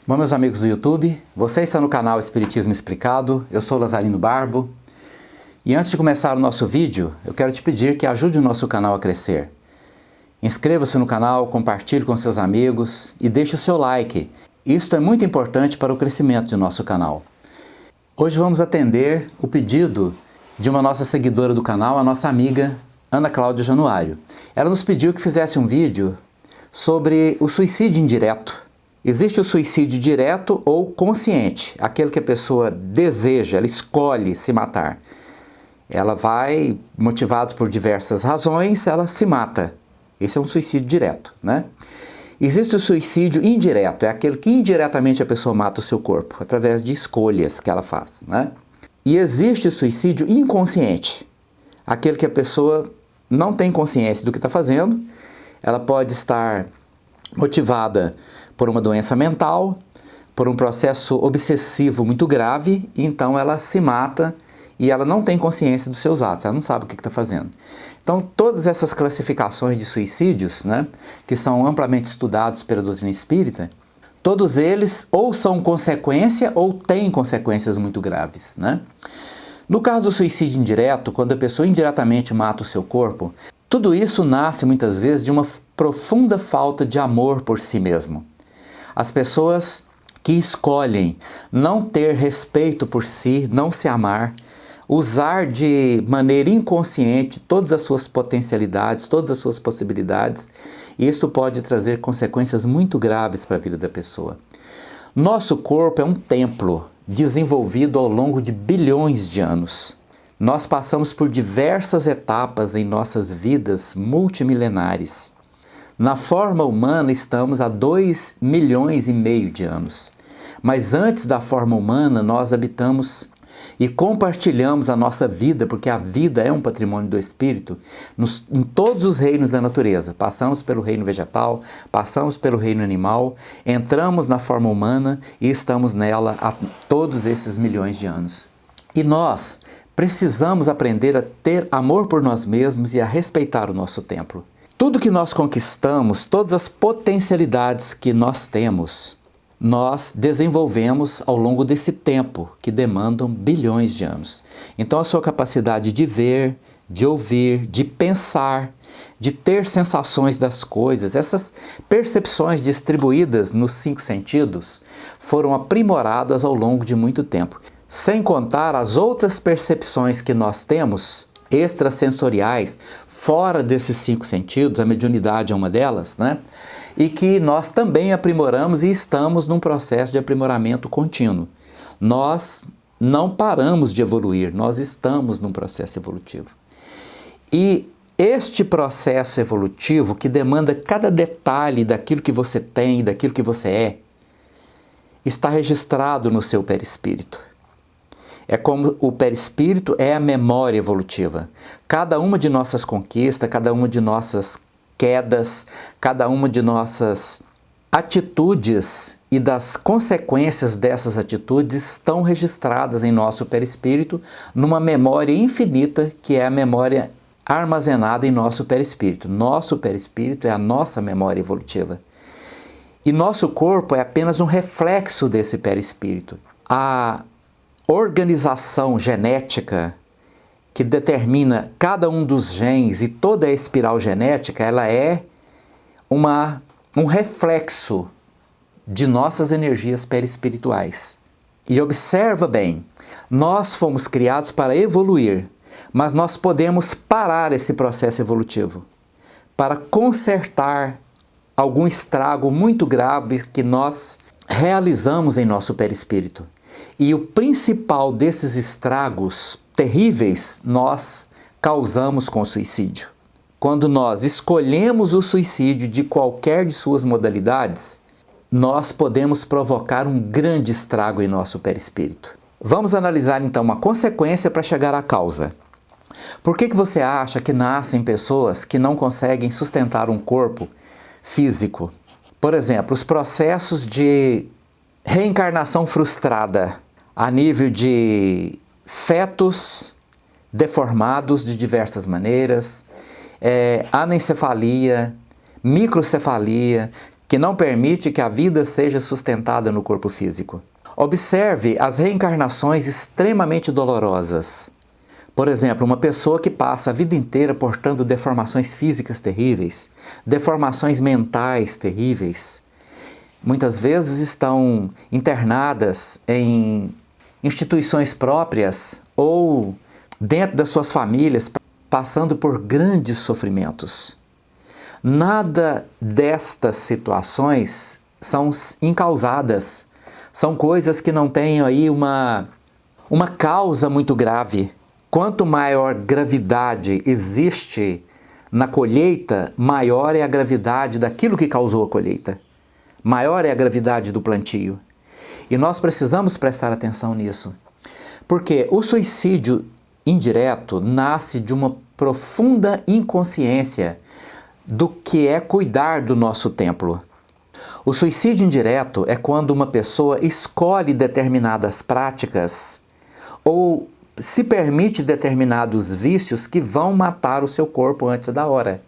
Bom, meus amigos do YouTube, você está no canal Espiritismo Explicado, eu sou Lazarino Barbo. E antes de começar o nosso vídeo, eu quero te pedir que ajude o nosso canal a crescer. Inscreva-se no canal, compartilhe com seus amigos e deixe o seu like. Isto é muito importante para o crescimento do nosso canal. Hoje vamos atender o pedido de uma nossa seguidora do canal, a nossa amiga Ana Cláudia Januário. Ela nos pediu que fizesse um vídeo sobre o suicídio indireto. Existe o suicídio direto ou consciente, aquele que a pessoa deseja, ela escolhe se matar. Ela vai, motivada por diversas razões, ela se mata. Esse é um suicídio direto, né? Existe o suicídio indireto, é aquele que indiretamente a pessoa mata o seu corpo, através de escolhas que ela faz, né? E existe o suicídio inconsciente, aquele que a pessoa não tem consciência do que está fazendo, ela pode estar motivada por uma doença mental, por um processo obsessivo muito grave, e então ela se mata e ela não tem consciência dos seus atos, ela não sabe o que está fazendo. Então, todas essas classificações de suicídios, né, que são amplamente estudados pela doutrina espírita, todos eles ou são consequência ou têm consequências muito graves, né? No caso do suicídio indireto, quando a pessoa indiretamente mata o seu corpo, tudo isso nasce muitas vezes de uma profunda falta de amor por si mesmo. As pessoas que escolhem não ter respeito por si, não se amar, usar de maneira inconsciente todas as suas potencialidades, todas as suas possibilidades, isso pode trazer consequências muito graves para a vida da pessoa. Nosso corpo é um templo desenvolvido ao longo de bilhões de anos. Nós passamos por diversas etapas em nossas vidas multimilenares. Na forma humana estamos há 2,5 milhões de anos. Mas antes da forma humana nós habitamos e compartilhamos a nossa vida, porque a vida é um patrimônio do Espírito, em todos os reinos da natureza. Passamos pelo reino vegetal, passamos pelo reino animal, entramos na forma humana e estamos nela há todos esses milhões de anos. E nós precisamos aprender a ter amor por nós mesmos e a respeitar o nosso templo. Tudo que nós conquistamos, todas as potencialidades que nós temos, nós desenvolvemos ao longo desse tempo, que demandam bilhões de anos. Então a sua capacidade de ver, de ouvir, de pensar, de ter sensações das coisas, essas percepções distribuídas nos 5 sentidos, foram aprimoradas ao longo de muito tempo. Sem contar as outras percepções que nós temos, extrasensoriais, fora desses 5 sentidos, a mediunidade é uma delas, né? E que nós também aprimoramos e estamos num processo de aprimoramento contínuo. Nós não paramos de evoluir, nós estamos num processo evolutivo. E este processo evolutivo, que demanda cada detalhe daquilo que você tem, daquilo que você é, está registrado no seu perispírito. É como o perispírito é a memória evolutiva. Cada uma de nossas conquistas, cada uma de nossas quedas, cada uma de nossas atitudes e das consequências dessas atitudes estão registradas em nosso perispírito numa memória infinita que é a memória armazenada em nosso perispírito. Nosso perispírito é a nossa memória evolutiva. E nosso corpo é apenas um reflexo desse perispírito. A organização genética que determina cada um dos genes e toda a espiral genética, ela é um reflexo de nossas energias perispirituais. E observa bem, nós fomos criados para evoluir, mas nós podemos parar esse processo evolutivo para consertar algum estrago muito grave que nós realizamos em nosso perispírito. E o principal desses estragos terríveis nós causamos com o suicídio. Quando nós escolhemos o suicídio de qualquer de suas modalidades, nós podemos provocar um grande estrago em nosso perispírito. Vamos analisar então uma consequência para chegar à causa. Por que você acha que nascem pessoas que não conseguem sustentar um corpo físico? Por exemplo, os processos de reencarnação frustrada a nível de fetos deformados de diversas maneiras, anencefalia, microcefalia, que não permite que a vida seja sustentada no corpo físico. Observe as reencarnações extremamente dolorosas. Por exemplo, uma pessoa que passa a vida inteira portando deformações físicas terríveis, deformações mentais terríveis, muitas vezes estão internadas em instituições próprias ou dentro das suas famílias, passando por grandes sofrimentos. Nada destas situações são incausadas, são coisas que não têm aí uma causa muito grave. Quanto maior gravidade existe na colheita, maior é a gravidade daquilo que causou a colheita. Maior é a gravidade do plantio. E nós precisamos prestar atenção nisso. Porque o suicídio indireto nasce de uma profunda inconsciência do que é cuidar do nosso templo. O suicídio indireto é quando uma pessoa escolhe determinadas práticas ou se permite determinados vícios que vão matar o seu corpo antes da hora.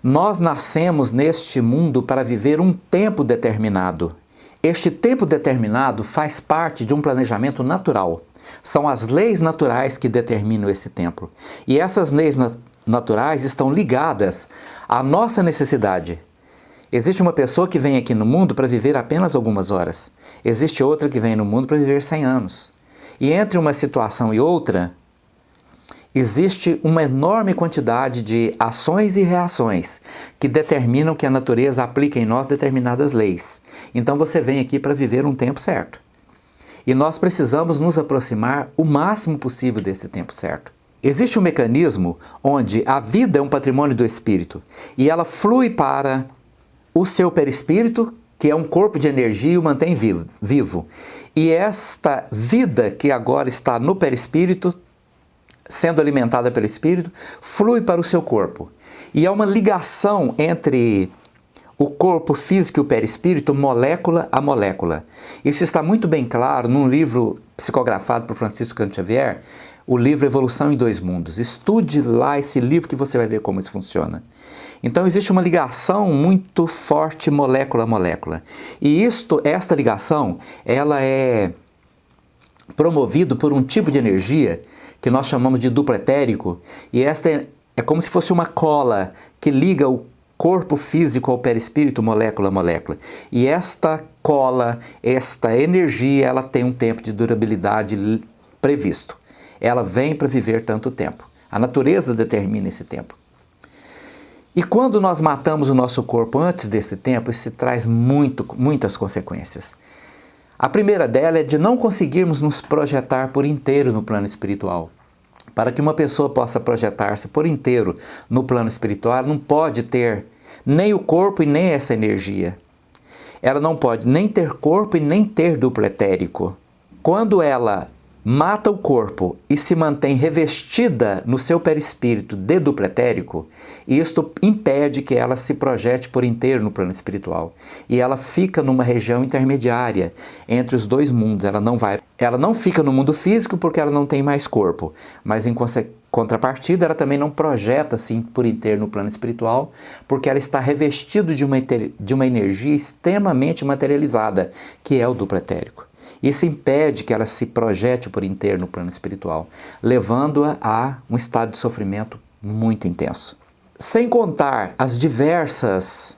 Nós nascemos neste mundo para viver um tempo determinado. Este tempo determinado faz parte de um planejamento natural. São as leis naturais que determinam esse tempo. E essas leis naturais estão ligadas à nossa necessidade. Existe uma pessoa que vem aqui no mundo para viver apenas algumas horas. Existe outra que vem no mundo para viver 100 anos. E entre uma situação e outra, existe uma enorme quantidade de ações e reações que determinam que a natureza aplica em nós determinadas leis. Então você vem aqui para viver um tempo certo. E nós precisamos nos aproximar o máximo possível desse tempo certo. Existe um mecanismo onde a vida é um patrimônio do espírito e ela flui para o seu perispírito, que é um corpo de energia e o mantém vivo. E esta vida que agora está no perispírito, sendo alimentada pelo espírito, flui para o seu corpo. E é uma ligação entre o corpo físico e o perispírito, molécula a molécula. Isso está muito bem claro num livro psicografado por Francisco Cândido Xavier, o livro Evolução em Dois Mundos. Estude lá esse livro que você vai ver como isso funciona. Então existe uma ligação muito forte molécula a molécula. E esta ligação, ela é promovida por um tipo de energia que nós chamamos de duplo etérico, e esta é como se fosse uma cola que liga o corpo físico ao perispírito, molécula a molécula. E esta cola, esta energia, ela tem um tempo de durabilidade previsto. Ela vem para viver tanto tempo. A natureza determina esse tempo. E quando nós matamos o nosso corpo antes desse tempo, isso traz muitas consequências. A primeira dela é de não conseguirmos nos projetar por inteiro no plano espiritual. Para que uma pessoa possa projetar-se por inteiro no plano espiritual, não pode ter nem o corpo e nem essa energia. Ela não pode nem ter corpo e nem ter duplo etérico. Quando ela mata o corpo e se mantém revestida no seu perispírito de duplo etérico, isto impede que ela se projete por inteiro no plano espiritual. E ela fica numa região intermediária entre os dois mundos. Ela não fica no mundo físico porque ela não tem mais corpo, mas em contrapartida ela também não projeta assim por inteiro no plano espiritual, porque ela está revestida de uma energia extremamente materializada, que é o duplo etérico. Isso impede que ela se projete por inteiro no plano espiritual, levando-a a um estado de sofrimento muito intenso. Sem contar as diversas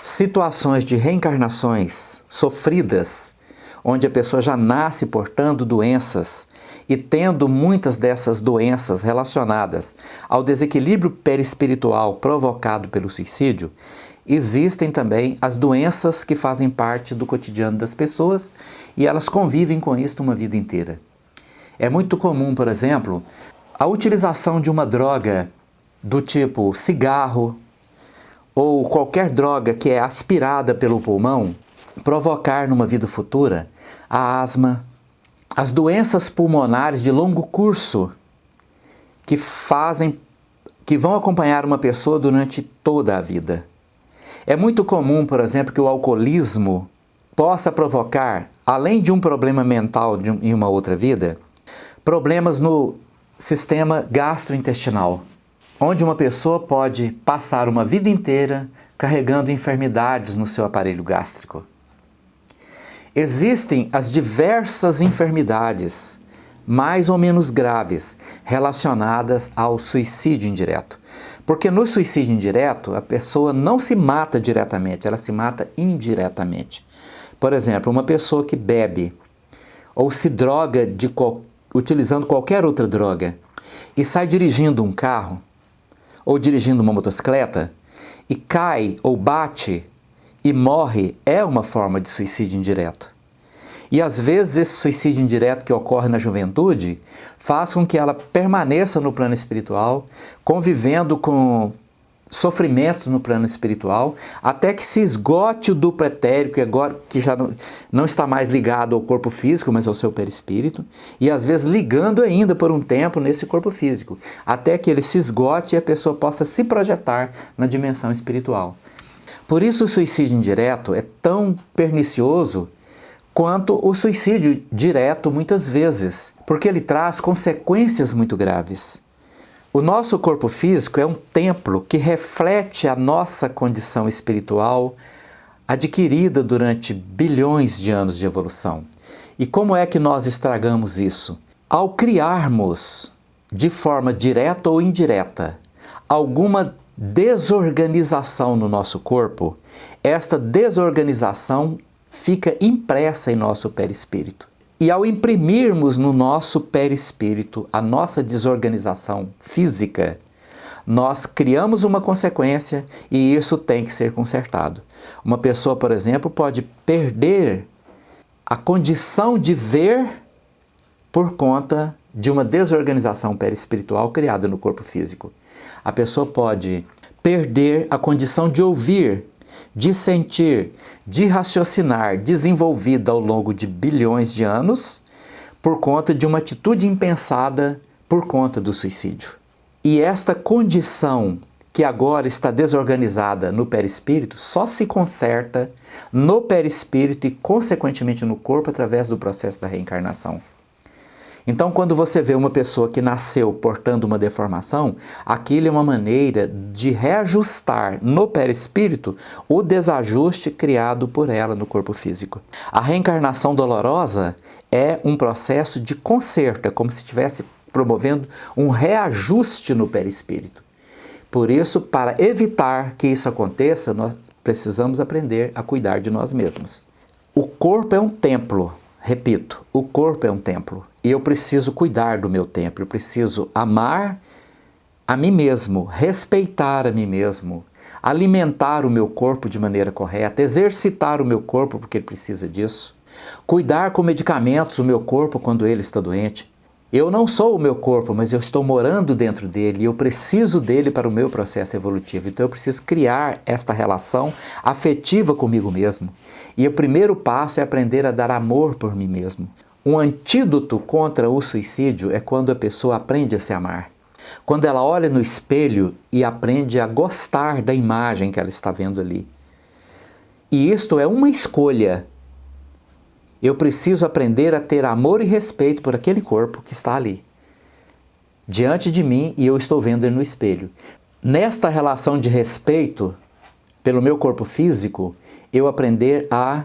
situações de reencarnações sofridas, onde a pessoa já nasce portando doenças e tendo muitas dessas doenças relacionadas ao desequilíbrio perispiritual provocado pelo suicídio, existem também as doenças que fazem parte do cotidiano das pessoas e elas convivem com isso uma vida inteira. É muito comum, por exemplo, a utilização de uma droga do tipo cigarro ou qualquer droga que é aspirada pelo pulmão provocar numa vida futura a asma, as doenças pulmonares de longo curso que vão acompanhar uma pessoa durante toda a vida. É muito comum, por exemplo, que o alcoolismo possa provocar, além de um problema mental em uma outra vida, problemas no sistema gastrointestinal, onde uma pessoa pode passar uma vida inteira carregando enfermidades no seu aparelho gástrico. Existem as diversas enfermidades, mais ou menos graves, relacionadas ao suicídio indireto. Porque no suicídio indireto, a pessoa não se mata diretamente, ela se mata indiretamente. Por exemplo, uma pessoa que bebe ou se droga utilizando qualquer outra droga e sai dirigindo um carro ou dirigindo uma motocicleta e cai ou bate e morre, é uma forma de suicídio indireto. E às vezes esse suicídio indireto que ocorre na juventude faz com que ela permaneça no plano espiritual, convivendo com sofrimentos no plano espiritual, até que se esgote o duplo etérico, que já não está mais ligado ao corpo físico, mas ao seu perispírito, e às vezes ligando ainda por um tempo nesse corpo físico, até que ele se esgote e a pessoa possa se projetar na dimensão espiritual. Por isso o suicídio indireto é tão pernicioso quanto o suicídio direto muitas vezes, porque ele traz consequências muito graves. O nosso corpo físico é um templo que reflete a nossa condição espiritual adquirida durante bilhões de anos de evolução. E como é que nós estragamos isso? Ao criarmos, de forma direta ou indireta, alguma desorganização no nosso corpo, esta desorganização fica impressa em nosso perispírito. E ao imprimirmos no nosso perispírito a nossa desorganização física, nós criamos uma consequência e isso tem que ser consertado. Uma pessoa, por exemplo, pode perder a condição de ver por conta de uma desorganização perispiritual criada no corpo físico. A pessoa pode perder a condição de ouvir, de sentir, de raciocinar, desenvolvida ao longo de bilhões de anos, por conta de uma atitude impensada por conta do suicídio. E esta condição que agora está desorganizada no perispírito só se conserta no perispírito e, consequentemente, no corpo através do processo da reencarnação. Então, quando você vê uma pessoa que nasceu portando uma deformação, aquilo é uma maneira de reajustar no perispírito o desajuste criado por ela no corpo físico. A reencarnação dolorosa é um processo de conserto, é como se estivesse promovendo um reajuste no perispírito. Por isso, para evitar que isso aconteça, nós precisamos aprender a cuidar de nós mesmos. O corpo é um templo. Repito, o corpo é um templo e eu preciso cuidar do meu templo, eu preciso amar a mim mesmo, respeitar a mim mesmo, alimentar o meu corpo de maneira correta, exercitar o meu corpo porque ele precisa disso, cuidar com medicamentos o meu corpo quando ele está doente. Eu não sou o meu corpo, mas eu estou morando dentro dele e eu preciso dele para o meu processo evolutivo. Então eu preciso criar esta relação afetiva comigo mesmo. E o primeiro passo é aprender a dar amor por mim mesmo. Um antídoto contra o suicídio é quando a pessoa aprende a se amar. Quando ela olha no espelho e aprende a gostar da imagem que ela está vendo ali. E isto é uma escolha. Eu preciso aprender a ter amor e respeito por aquele corpo que está ali, diante de mim, e eu estou vendo ele no espelho. Nesta relação de respeito pelo meu corpo físico, eu aprender a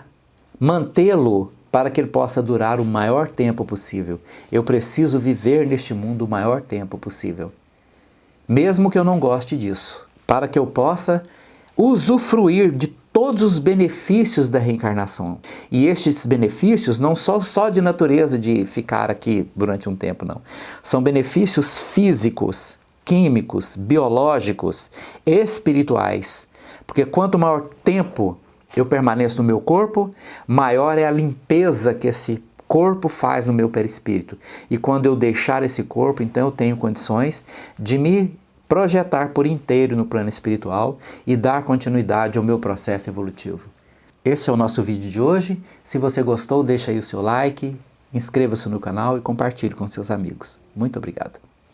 mantê-lo para que ele possa durar o maior tempo possível. Eu preciso viver neste mundo o maior tempo possível, mesmo que eu não goste disso, para que eu possa usufruir de todos os benefícios da reencarnação. E estes benefícios não são só de natureza de ficar aqui durante um tempo, não. São benefícios físicos, químicos, biológicos, espirituais. Porque quanto maior tempo eu permaneço no meu corpo, maior é a limpeza que esse corpo faz no meu perispírito. E quando eu deixar esse corpo, então eu tenho condições de me projetar por inteiro no plano espiritual e dar continuidade ao meu processo evolutivo. Esse é o nosso vídeo de hoje. Se você gostou, deixa aí o seu like, inscreva-se no canal e compartilhe com seus amigos. Muito obrigado.